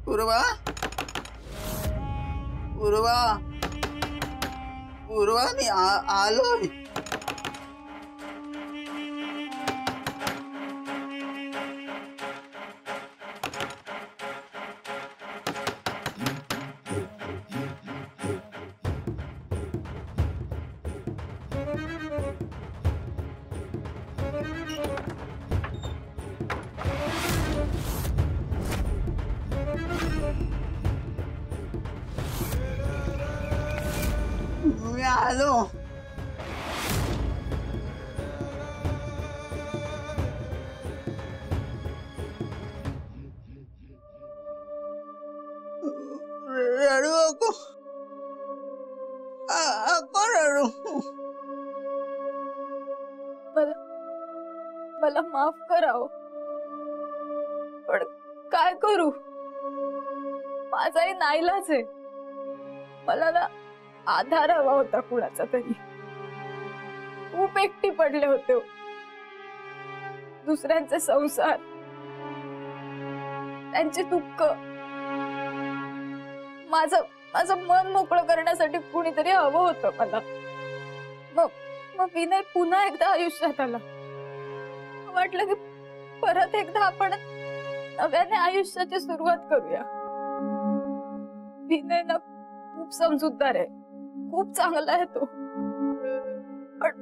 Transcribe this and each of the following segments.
पूर्वा पूर्वा पूर्वा मी आलोय. मी आलो. रडू नको. रडू. मला माफ करावं, पण काय करू, माझाही नाईलाज आहे. मला ना आधार हवा होता कुणाचा तरी. खूप एकटी पडले होते. दुसऱ्यांचे संसार, त्यांचे दुःख, माझं मन मोकळं करण्यासाठी कुणीतरी हवं होतं मला. मग विनय पुन्हा एकदा आयुष्यात आला. वाटलं की परत एकदा आपण नव्याने आयुष्याची सुरुवात करूया. विनय ना खूप समजूतदार आहे, खूप चांगला आहे तो. पण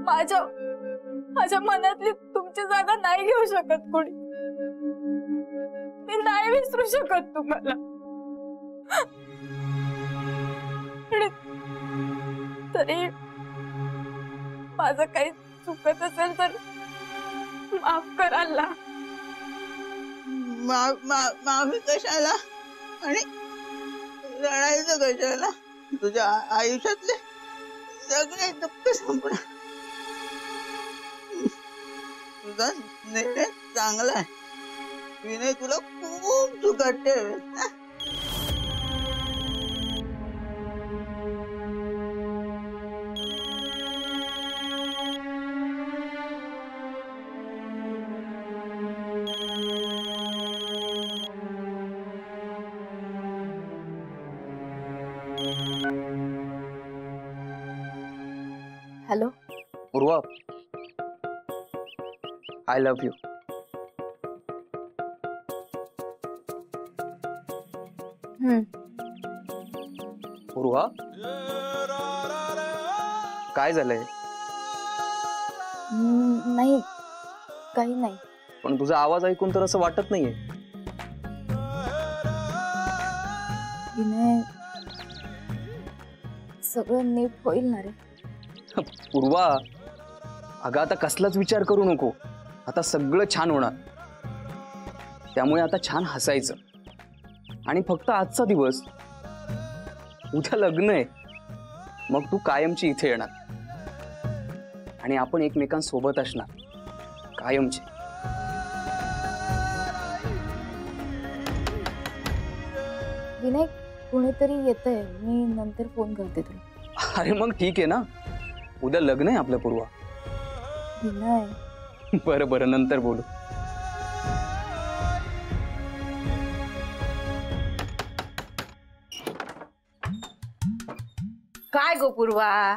माझ्या मनातली तुमची जागा नाही घेऊ शकत कोणी. मी नाही विसरू शकत तुम्हाला. तरी माझं काही चुकत असेल तर माफ कराल ना. माफी कशाला आणि रडायचं कशाला? तुझ्या आयुष्यातले सगळे दुःख संपणार. तुझा निर्णय चांगला आहे. विनय तुला खूप सुखात ठेवेल. Hello Purva, I love you. Purva, काय झालंय? नाही, काही नाही. पण तुझा आवाज ऐकून तर असं वाटत नाहीये. विनय, सगळं नीट होईल ना रे? पूर्वा, अगं आता कसलाच विचार करू नको. आता सगळं छान होणार. त्यामुळे आता छान हसायचं. आणि फक्त आजचा दिवस, उद्या लग्न आहे. मग तू कायमची इथे येणार आणि आपण एकमेकांसोबत असणार कायमचे. विनय, कुणीतरी येतंय, मी नंतर फोन करते तुला. अरे मग ठीक आहे ना, उद्या लग्न आहे आपलं पूर्वा. विनय, बरं बरं, नंतर बोलू. काय गो पूर्वा,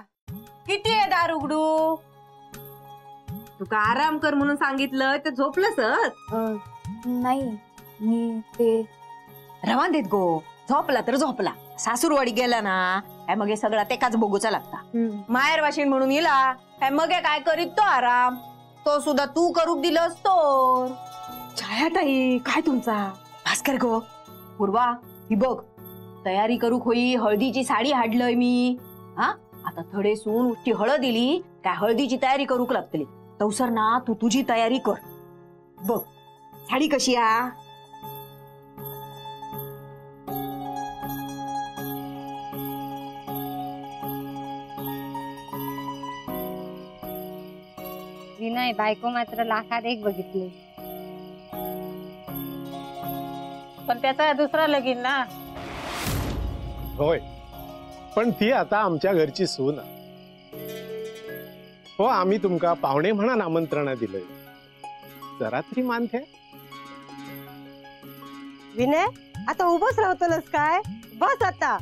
किती आहे दार उघडू? तुका आराम कर म्हणून सांगितलं तर झोपलंस? नाही, मी ते रवान देत गो. झोपला तर झोपला. सासूरवाडी गेला ना काय मग हे सगळा तेकाच बघूचा लागता. माहेर वाशीन म्हणून येला काय मग काय करीत तो आराम. तो सुद्धा तू करूक दिलंस तो. छायाताई, काय तुमचा भास्कर गो. पूर्वा, ही बघ, तयारी करूक होई. हळदीची साडी हाडलंय मी. हा, आता थोडे सून उठी हळद दिली काय हळदीची तयारी करूक लागतली. तवसर ना तू तुझी तयारी कर. बघ साडी कशी आ. विनय, बायको मात्र लाखात एक बघितली. पण त्याचा दुसरा लगीन ना. होय, पण ती आता आमच्या घरची सून. हो, आम्ही तुमका पाहुणे म्हणून आमंत्रण दिलंय. जरा तरी मान ठेव. विनय आता उभंच राहतोस काय? बस आता.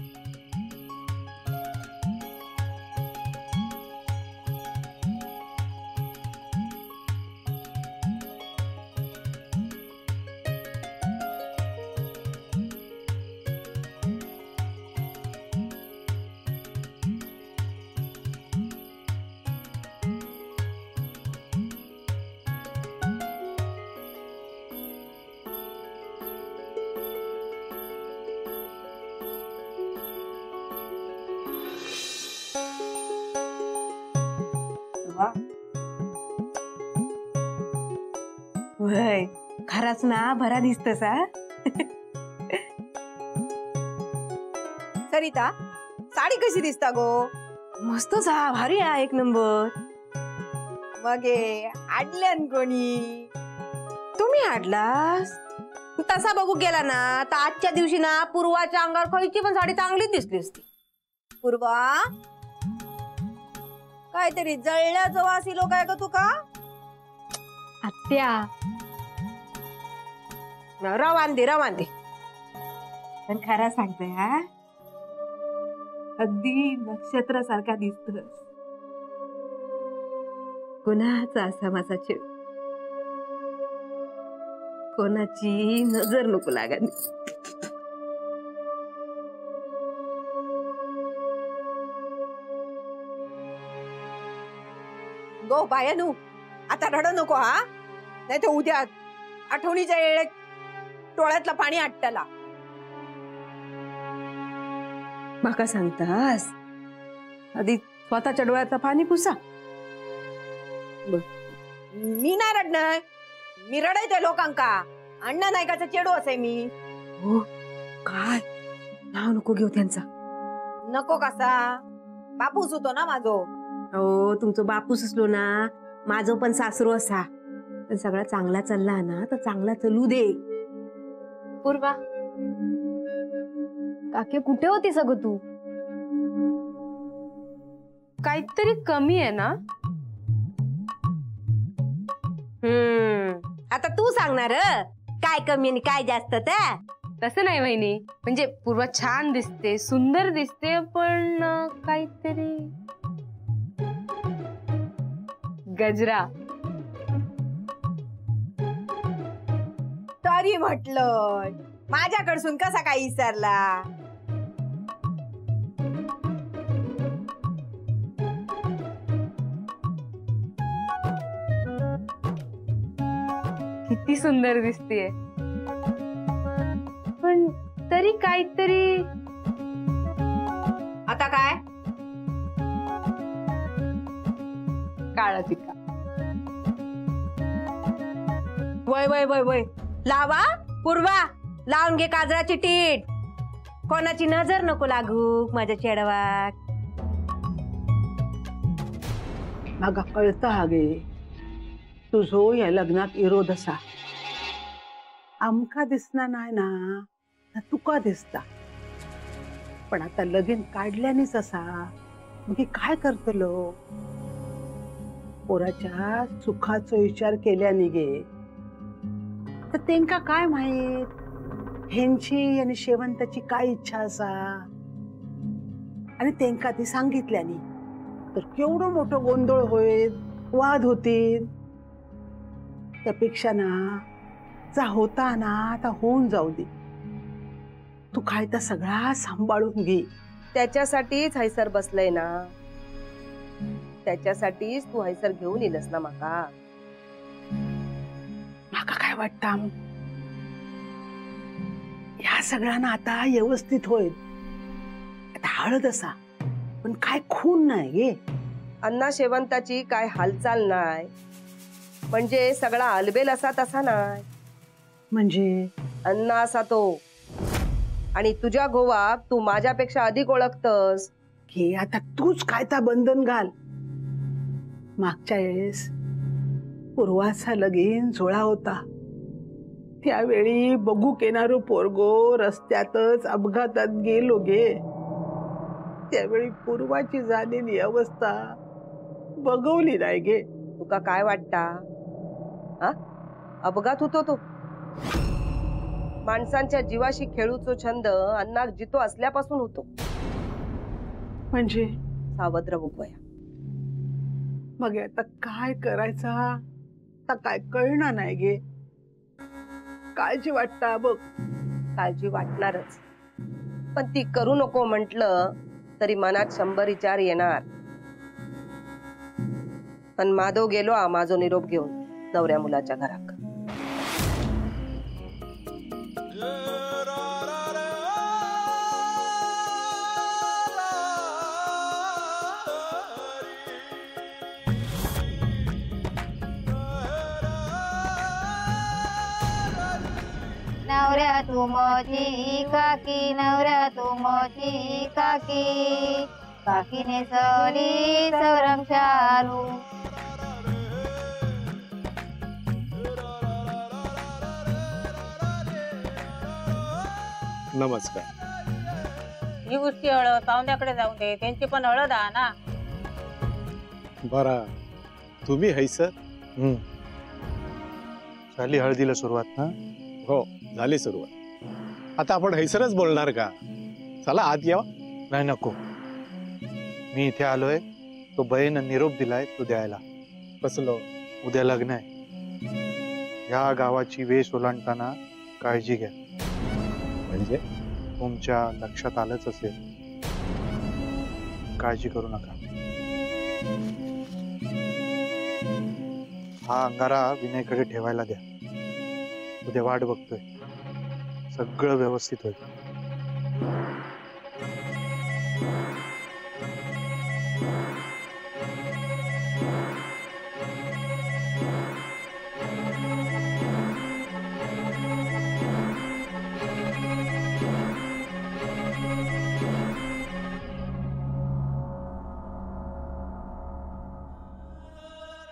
वय खरंच ना भरा दिसतस हा. सरिता साडी कशी दिसता गो? मस्त जा भारी आहे एक नंबर. मग आडल्यान कोणी? तुम्ही आडलास? तसा बघू गेला ना तर आजच्या दिवशी ना पूर्वाच्या अंगावर खायची पण साडी चांगलीच दिसली असती. पूर्वा काहीतरी जळल्याचं वास इलो काय ग तू का? आत्या रवांदे पण खरा सांगते हा अगदी नक्षत्र सारखा दिसतोस. कोणाचा असा माझा चेड कोणाची नजर नको लागत. गो बायानू आता रड नको हा, नाही तर उद्या आठवणीच्या येळेत डोळ्यातलं पाणी आटला. माका सांगतास आधी स्वतःच्या डोळ्यातलं पाणी पुसा. मी नाही रडणार, मी रडायचंय लोकांका. अण्णा नायकाचा चेडू असे मी. हो काय नाव नको घेऊ त्यांचा. नको कसा बापूस होतो ना माझो. हो तुमचं बापूस असलो ना माझं पण सासरू असा. पण सगळा चांगला चालला ना तर चांगला चलू दे. पूर्वा काके कुठे होती सगळं तू? काहीतरी कमी आहे ना? आता तू सांगणार काय कमी आणि काय जास्त ते? तसं नाही वहिनी, म्हणजे पूर्वा छान दिसते, सुंदर दिसते, पण काहीतरी गजरा. तरी म्हटलं माझ्याकडसून कसा काय विसरला? किती सुंदर दिसतेय, पण तरी काहीतरी. आता काय? काळा टिक्का. वय वय वय वय लावा पूर्वा, लावून घे काजळाची टीट. कोणाची नजर नको लागू माझ्या चेडवाक. म्हाका कळता हागे तुझो ह्या लग्नाक विरोध असा. आमका दिसना नाही ना तुका दिसता. पण आता लगीन काढल्यानीच असा मग काय करतलो? पोराच्या सुखाचो विचार केल्याने गे. तर तेंका काय माहित हेंची आणि शेवंताची काय इच्छा असा. आणि तेंका ती सांगितल्यानी तर केवढं मोठं गोंधळ होईल, वाद होतील. त्यापेक्षा ना जा होता ना आता होऊन जाऊ दे. तू काय तर सगळा सांभाळून घे. त्याच्यासाठीच हैसर बसलंय ना, त्याच्यासाठीच तू हैसर घेऊन येलस ना माका. माका काय वाटतं ह्या सगळ्यांना आता व्यवस्थित होईल. आता हळद असा पण काय खून नाही गे. अण्णा शेवंताची काय हालचाल नाही, म्हणजे सगळा अलबेल असा तसा नाही. म्हणजे अण्णा असा तो, आणि तुझ्या गोवाक तू माझ्यापेक्षा अधिक ओळखतस. घे आता तूच काय ता बंधन घाल. मागच्या वेळेस पूर्वाचा लगीन सोहळा होता. त्यावेळी बघू येणारो पोरगो रस्त्यातच अपघातात गेलो गे. त्यावेळी पूर्वाची झालेली अवस्था बघवली नाही गे. तुका काय वाटता? अपघात होतो तो माणसांच्या जीवाशी खेळूचो छंद अन्नाक जितो असल्यापासून होतो. म्हणजे सावध राहू वया. मग आता काय करायचा, आता काय कळणार नाही गे. काळजी वाटता बघ. काळजी वाटणारच, पण ती करू नको म्हटलं तरी मनात 100 विचार येणार. पण माधव गेलो माझो निरोप घेऊन नवऱ्या मुलाच्या घराक. नवऱ्या तू मोची काकी, नवऱ्या तू मोची काकी, काकीने सवली सवरम चालू. नमस्कार. ही गोष्टी हळद पाहुण्याकडे जाऊ दे, त्यांची पण हळद आहे ना. बरा तुम्ही हैसर. झाली हळदीला सुरुवात ना. हो झाली सुरुवात. आता आपण हैसरच बोलणार का? चला आत यावा. नाही नको, मी इथे आलोय तो बहीण निरोप दिलाय तो द्यायला. कसलो? उद्या लग्न आहे. या गावाची वेश ओलांडताना काळजी घ्या. म्हणजे तुमच्या लक्षात आलंच असेल, काळजी करू नका. हा अंगारा विनयकडे ठेवायला द्या. उद्या वाट बघतोय, सगळं व्यवस्थित होईल.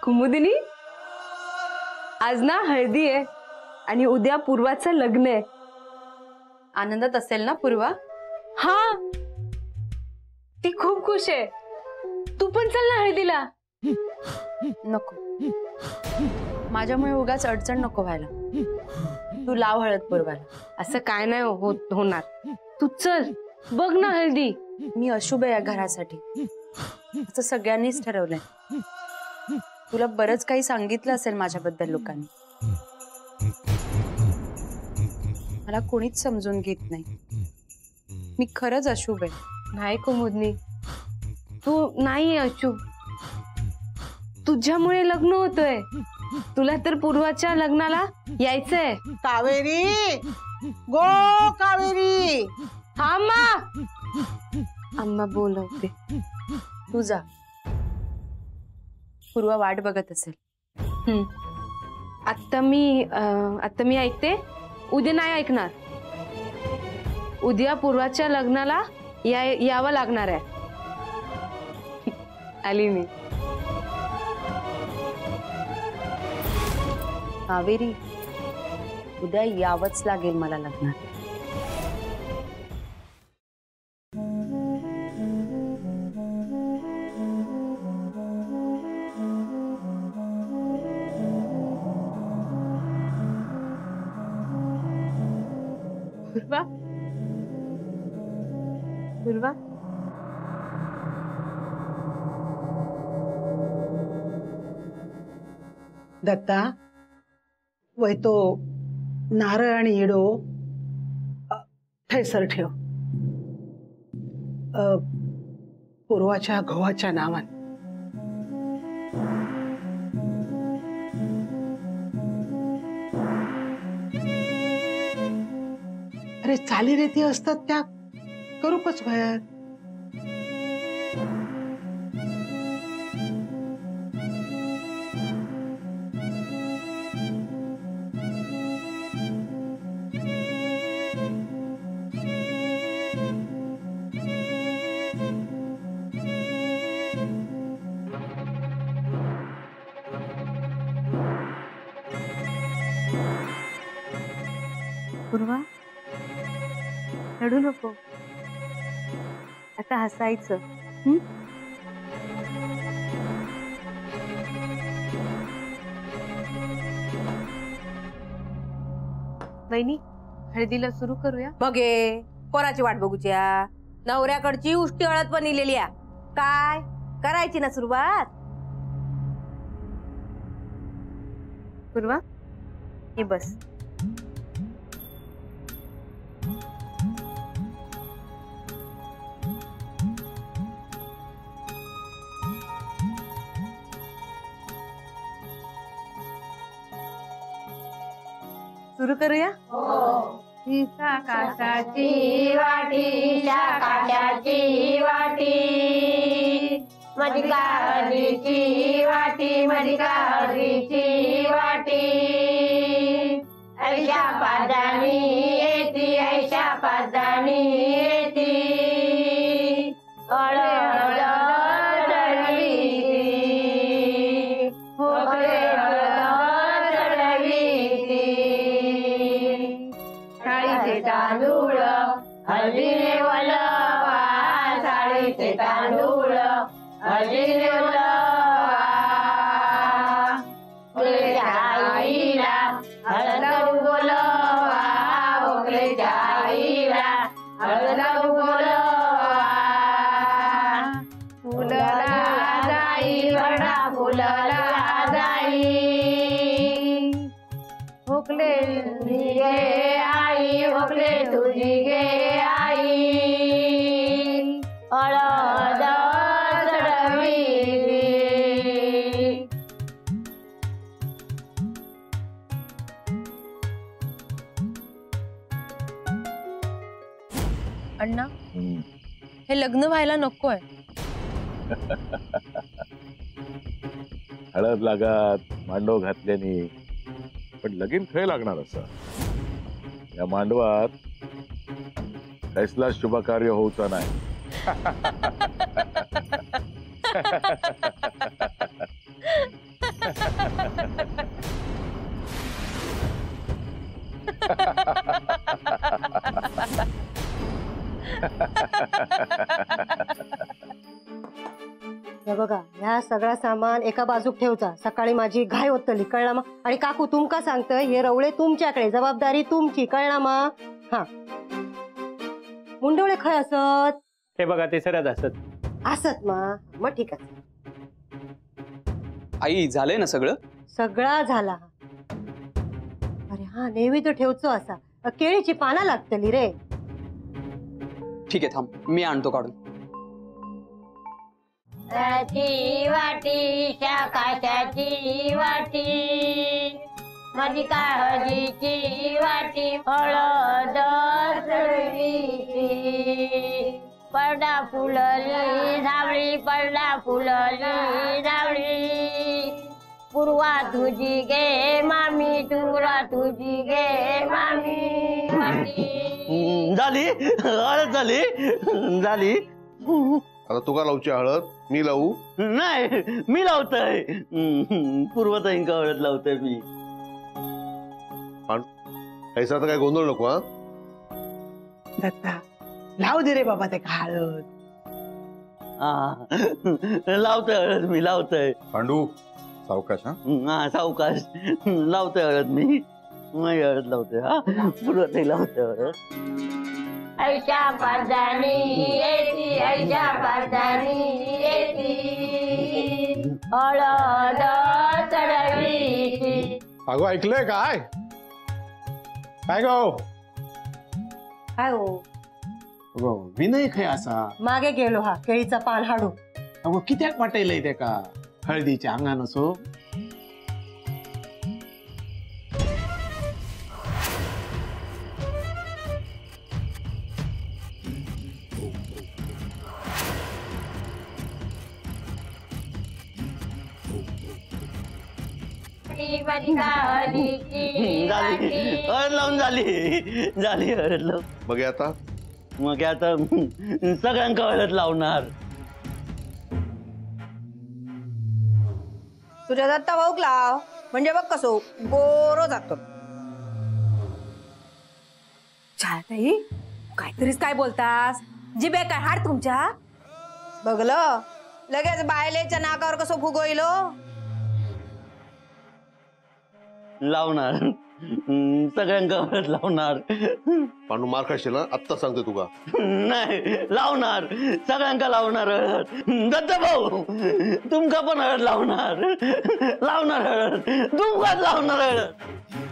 कुमुदिनी, आज ना हळदी आहे आणि उद्या पूर्वाचं लग्न आहे. आनंदात असेल ना पूर्वा? हा, ती खूप खुश आहे. तू पण चल ना हळदीला. नको, माझ्यामुळे उगाच अडचण नको व्हायला. तू लाव हळद पूर्वाला. असं काय नाही होणार. तू चल, बघ ना हळदी. मी अशुभ आहे या घरासाठी, असं सगळ्यांनीच ठरवलंय. तुला बरंच काही सांगितलं असेल माझ्याबद्दल लोकांनी. मला कोणीच समजून घेत नाही. मी खरंच अशुभ आहे. नाही कुमुदनी, तू नाही अशुभ. तुझ्यामुळे लग्न होतोय. तुला तर पूर्वाच्या लग्नाला यायचंय. कावेरी, गो कावेरी. हा अम्मा. अम्मा बोलवते, तू जा. पूर्वा वाट बघत असेल. आता मी ऐकते, उद्या नाही ऐकणार. उद्या पूर्वाच्या लग्नाला यावं लागणार आहे. आली मी. कावेरी, उद्या यावंच लागेल मला लग्नात. पूर्वा, पूर्वा, दत्ता, वय तो नारळ आणि इडो थैसर ठेव. पूर्वाच्या गव्हाच्या नावान. अरे चालीरीती असतात त्या करूकच बाहेर. पूर्वा, रडू नको. आता हसायचं. वहिनी, हळदीला सुरू करूया. बघे कोणाची वाट बघूच्या? नवऱ्याकडची उष्टी हळद पण इलेली आहे. काय करायची ना सुरुवात? पूर्वा ही बस. सुरू करूया. काशाची वाटी काट्याची वाटी माझी काळजीची वाटी माझी काळजीची वाटी ऐशा पादानी येती ऐशा पादानी येती हळद चढवीती मोकळे हळद चढवीती साडीचे तांदूळ हळदीने वलवा साडीचे तांदूळ हळदीने वलवा ओकलेच्या आईला हळद बोलवा ओकलेच्या आईला हळद बोलवा फुलला जाई वडा फुलला जाई ओकले गे आई ओकले तुझी गे आई हळद चढविली. अण्णा हे लग्न व्हायला नकोय. हळद लागात मांडव घातल्याने पण लगीन खय लागणार असं या मांडवात कसला शुभ कार्य होऊचा नाही. हे बघा ह्या सगळा सामान एका बाजूक ठेवचा. सकाळी माझी घाय होतली कळला मा. आणि काकू तुमका सांगतय हे रवळे तुमच्याकडे जबाबदारी तुमची कळला मा. हा मुंडवळे खय असत? हे बघा ते सरच असत. असत मा. मग ठीक आहे. आई झालंय ना सगळं? सगळा झाला. अरे हा नैवेद्य ठेवचो असा. केळीची पाना लागतली रे. ठीक आहे थांब मी आणतो काढून. काशाची वाटी काशाची वाटी माझी काळजीची वाटी हळद चढवीती पडदा फुलली झावळी पडदा फुलली झावळी पूर्वा तुझी गे मामी तुरा तुझी गे मामी वाटी. झाली हळद झाली झाली. आता तुका लावची हळद मी लावू? नाही मी लावतोय. पूर्वताईंका हळद लावतोय मी. ऐसा तर काय गोंधळ नको. हा दत्ता लाव दे रे बाबा ते हळद. लावतोय हळद मी लावतोय. पांडू सावकाश. हा सावकाश लावतोय हळद मी. हळद लावतोय. हा पूर्वताई लावतोय हळद. ऐशा पादानी येती ऐशा पादानी येती हळद चढवीती. अगो ऐकलंय काय? काय गो? काय हो अगो विनय खय असा? मागे गेलो हा केळीचा पान हाडू. अगो कित्याक वाटायलंय ते का हळदीच्या अंगान असो? झाली हळद लावून झाली झाली हळद लावून. बघे आता मग आता सगळ्यांका हळद लावणार. तुझ्या दत्ता भाऊक लाव म्हणजे बघ कसो गोरो जातो. छाताई काहीतरीच काय बोलतास? जिबे काय हाड तुमच्या? बघलं लगेच बायलेच्या नाकावर कसो फुगोइलो. लावणार सगळ्यांका हळद लावणार. पांडू मार खाशील ना, आत्ता सांगते तुका. नाही लावणार, सगळ्यांका लावणार हळद. दत्ता भाऊ तुमका पण हळद लावणार, लावणार हळद, तुमकाच लावणार हळद.